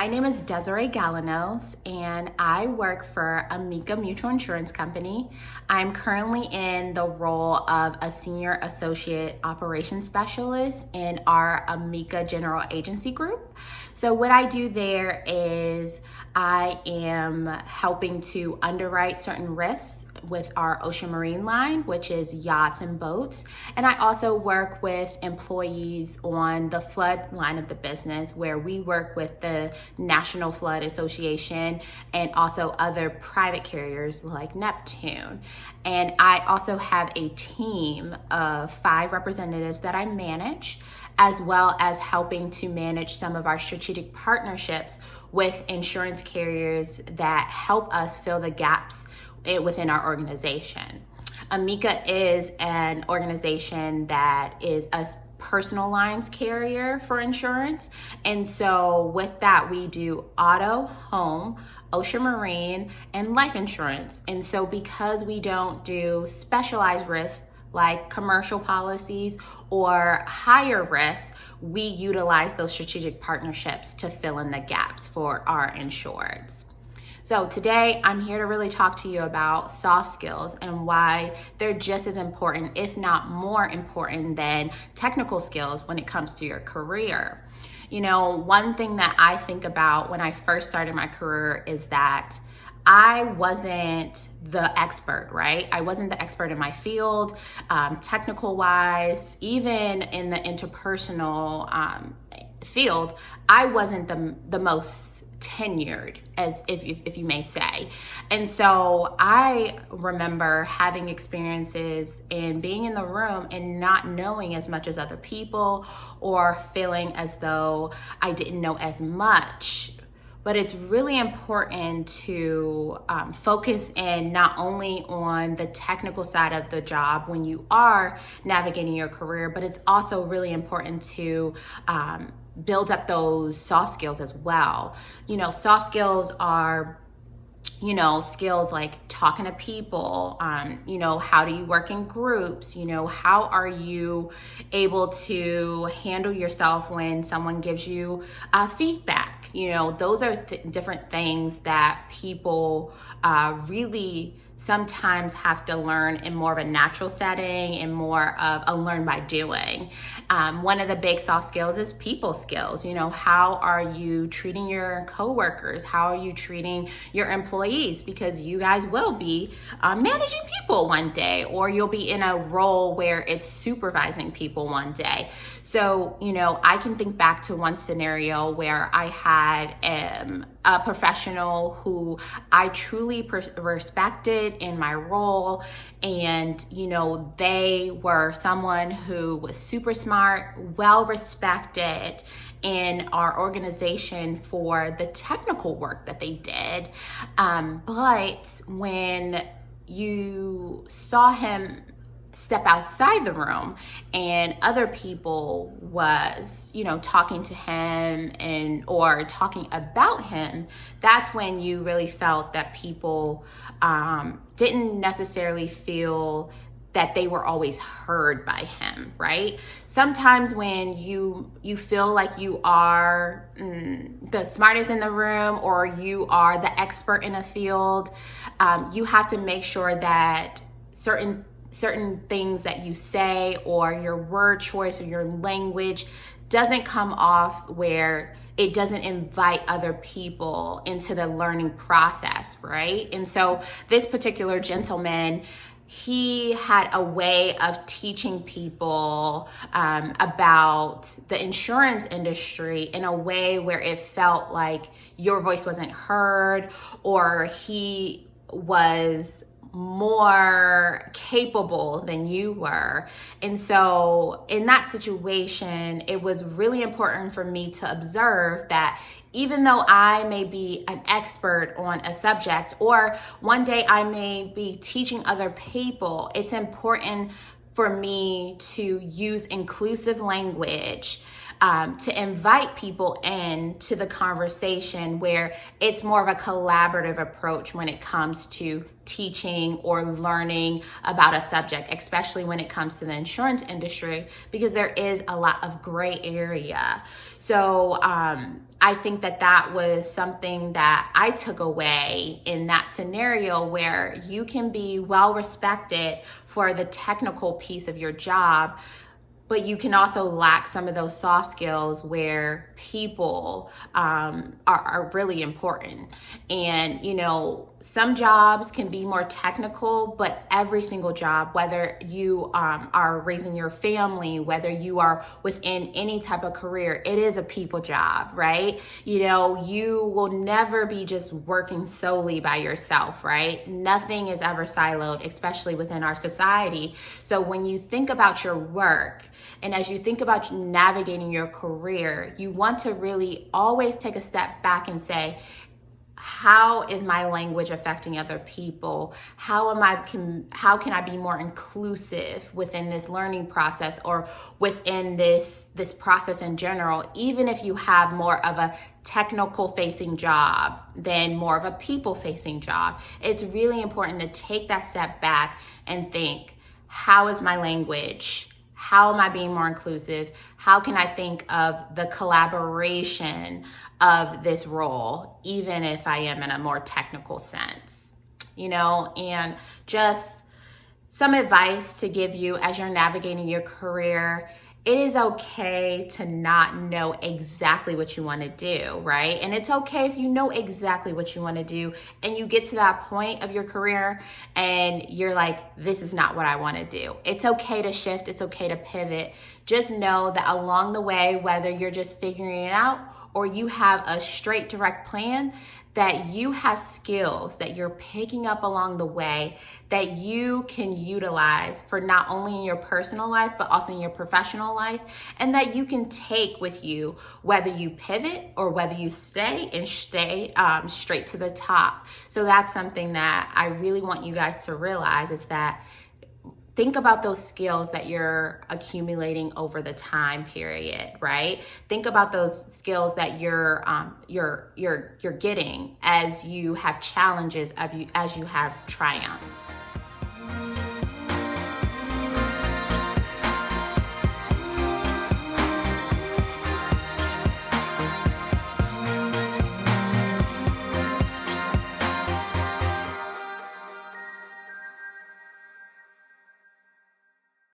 My name is Desiree Galanos, and I work for Amica Mutual Insurance Company. I'm currently in the role of a Senior Associate Operations Specialist in our Amica General Agency Group. So what I do there is I am helping to underwrite certain risks with our ocean marine line, which is yachts and boats. And I also work with employees on the flood line of the business, where we work with the National Flood Association and also other private carriers like Neptune. And I also have a team of 5 representatives that I manage, as well as helping to manage some of our strategic partnerships with insurance carriers that help us fill the gaps within our organization. Amica is an organization that is a personal lines carrier for insurance. And so with that, we do auto, home, ocean marine, and life insurance. And so because we don't do specialized risks like commercial policies or higher risks, we utilize those strategic partnerships to fill in the gaps for our insureds. So today I'm here to really talk to you about soft skills and why they're just as important, if not more important, than technical skills when it comes to your career. You know, one thing that I think about when I first started my career is that I wasn't the expert, right? I wasn't the expert in my field, technical wise, even in the interpersonal field, I wasn't the most tenured, as if you may say. And so I remember having experiences in being in the room and not knowing as much as other people, or feeling as though I didn't know as much. But it's really important to focus in not only on the technical side of the job when you are navigating your career, but it's also really important to build up those soft skills as well. You know, soft skills are, skills like talking to people, how do you work in groups, how are you able to handle yourself when someone gives you feedback. Those are different things that people really sometimes have to learn in more of a natural setting and more of a learn by doing. One of the big soft skills is people skills. How are you treating your coworkers? How are you treating your employees? Because you guys will be managing people one day, or you'll be in a role where it's supervising people one day. So, I can think back to one scenario where I had a professional who I truly respected in my role. And, they were someone who was super smart, well respected in our organization for the technical work that they did. But when you saw him step outside the room and other people was, talking to him or talking about him, that's when you really felt that people didn't necessarily feel that they were always heard by him, right? Sometimes when you feel like you are the smartest in the room, or you are the expert in a field, you have to make sure that certain things that you say, or your word choice, or your language doesn't come off where it doesn't invite other people into the learning process, right? And so this particular gentleman, he had a way of teaching people about the insurance industry in a way where it felt like your voice wasn't heard, or he was more capable than you were. And so in that situation, it was really important for me to observe that even though I may be an expert on a subject, or one day I may be teaching other people, it's important for me to use inclusive language to invite people in to the conversation where it's more of a collaborative approach when it comes to teaching or learning about a subject, especially when it comes to the insurance industry, because there is a lot of gray area. So I think that was something that I took away in that scenario, where you can be well respected for the technical piece of your job, but you can also lack some of those soft skills where people are really important. And, some jobs can be more technical, but every single job, whether you are raising your family, whether you are within any type of career, it is a people job, right? You will never be just working solely by yourself, right? Nothing is ever siloed, especially within our society. So when you think about your work, and as you think about navigating your career, you want to really always take a step back and say, how is my language affecting other people? How can I be more inclusive within this learning process, or within this process in general, even if you have more of a technical facing job than more of a people facing job? It's really important to take that step back and think, how is my language? How am I being more inclusive? How can I think of the collaboration of this role, even if I am in a more technical sense? And just some advice to give you as you're navigating your career. It is okay to not know exactly what you want to do, right? And it's okay if you know exactly what you want to do and you get to that point of your career and you're like, this is not what I want to do. It's okay to shift. It's okay to pivot. Just know that along the way, whether you're just figuring it out or you have a straight direct plan, that you have skills that you're picking up along the way that you can utilize for not only in your personal life, but also in your professional life, and that you can take with you, whether you pivot or whether you stay straight to the top. So that's something that I really want you guys to realize, is that think about those skills that you're accumulating over the time period, right? Think about those skills that you're getting as you have challenges, as you have triumphs.